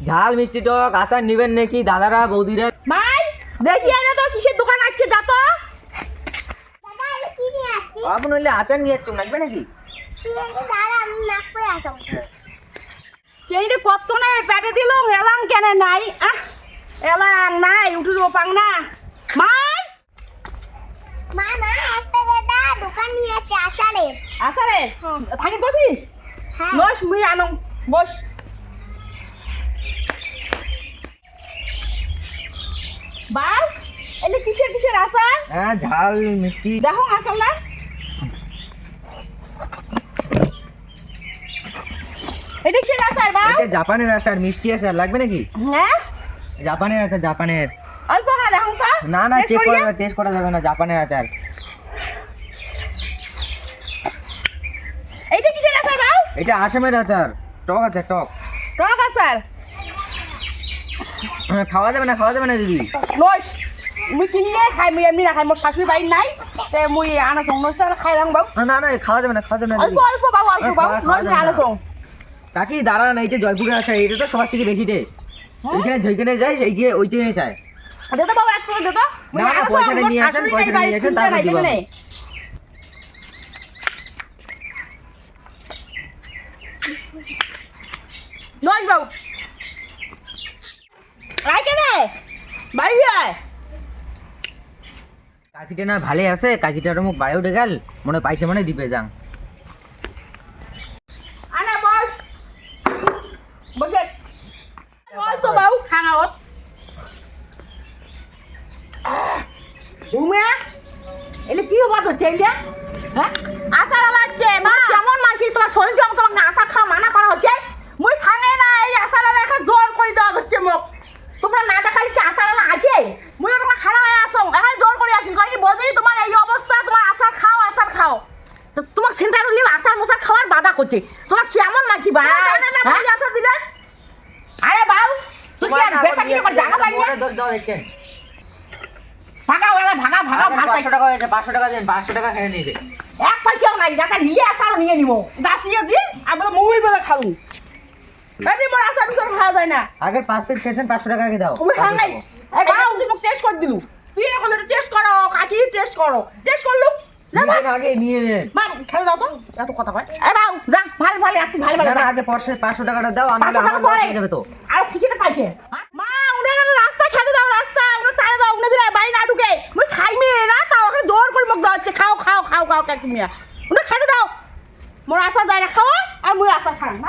ঝাল মিষ্টি টক আচার নেবেন নাকি দাদারা বৌদিরা? ভাই দেখি না তো কিসের দোকান আছে যা তো। দাদা এটা কি নিয়ে আসছি? আপনি হইলে আচার নিয়ে যাচ্ছ লাগবে নাকি? দাদা আমি নাক করে আসো। সেইটা কত না পেটে দিল এলাং কেন নাই এলাং নাই উঠে পাং না মাই মা একটা দাদা দোকান নিয়ে আসছে আচারে। আচ্ছা রে থাকি বসিস হ্যাঁ বস মুই আনো বস বাস এলে কিসের কিসের আচার হ্যাঁ ঝাল মিষ্টি। দেখো আসাম না এটা কিসের আচার বা এটা জাপানের আচার মিষ্টি আচার লাগবে নাকি? হ্যাঁ জাপানের আচার জাপানের। অল্প না দেখো তো না না টেস্ট করা যাবে না জাপানের আচার। এইটা কিসের আচার বাউ এটা আসামের আচার টক আচার টক। টক আচার খাওয়া যাবে না দিদি। লস মুই কিনিয়ে খাই মুই এমনি না খাই মোর শাশুড়ি বাড়ি নাই তে মুই আনা সং নষ্ট খাই রাং বাউ না না খাওয়া যাবে না অল্প অল্প বাউ অল্প বাউ নয় আনা সং কাকি দাঁড়া না, এই যে জয়পুরের আচার এটা তো সবার থেকে বেশি টেস্ট। যেখানে যাই এই যে ওইটাই চায়। দে তো বাউ এক করে দে তো না না পয়সাটা নিয়ে আসেন তারপর দিব। নয় বাউ আই কেনে বাই আয় কাকিটা না ভালে আছে, কাকিটার মুখ বাড়ি উঠে গেল মনে পাইছে মানে দিবে যাং। আনা বস বসে বস তো বাউ খানা হত উমে এলে কি হবা তো চেইলা হ্যাঁ আচার লাগছে মা কেমন মানছিস তোমার শরীর জম তোমাকে আচার খাওয়া মানা করা হচ্ছে মুই খাঙে না এই আচার এখন জোর করে দেওয়া হচ্ছে মোক তোমরা না দেখাই কি আচার আছে মুই তোমার খানা হয়ে আসো এখন জোর করে আসি কই বলি তোমার এই অবস্থা তোমার আচার খাও তো তোমার চিন্তা করলি আচার মশা খাওয়ার বাধা করছে তোমার কেমন মানছি ভাই আচার দিলে আরে বাউ তুই কি আর বেশা কি করে জায়গা পাই না ভাগা ভাগা 500 টাকা হয়েছে, 500 টাকা দেন, 500 টাকা খেয়ে নিয়েছে। এক পয়সাও নাই টাকা নিয়ে আসারও নিয়ে নিব দাসিয়ে দি আমরা মুই বলে খালু এমনি মোর আসার পিছনে খাওয়া যায় না আগের 5 পিস খেয়েছেন 500 টাকা আগে দাও। তুমি খাঙ্গাই এই বাউ তুই মোক টেস্ট করে দিলু তুই এখন টেস্ট করো কাকি টেস্ট করলু না দিন আগে নিয়ে নেন। মা খেলে দাও তো এত কথা কয় এই বাউ যা ভালো আছি ভালো না আগে 500 টাকাটা দাও, আনলে আমার লস হয়ে যাবে তো। আর কিছুটা পাইছে মা উনি গেল রাস্তা খেতে দাও রাস্তা উনি তাড়ে দাও উনি দিলে বাড়ি না ঢুকে মুই খাইমি না তাও ওখানে জোর করে মোক দাও হচ্ছে খাও কাকি মিয়া উনি খেতে দাও মোর আশা যায় না খাওয়া আর মুই আশা খাই না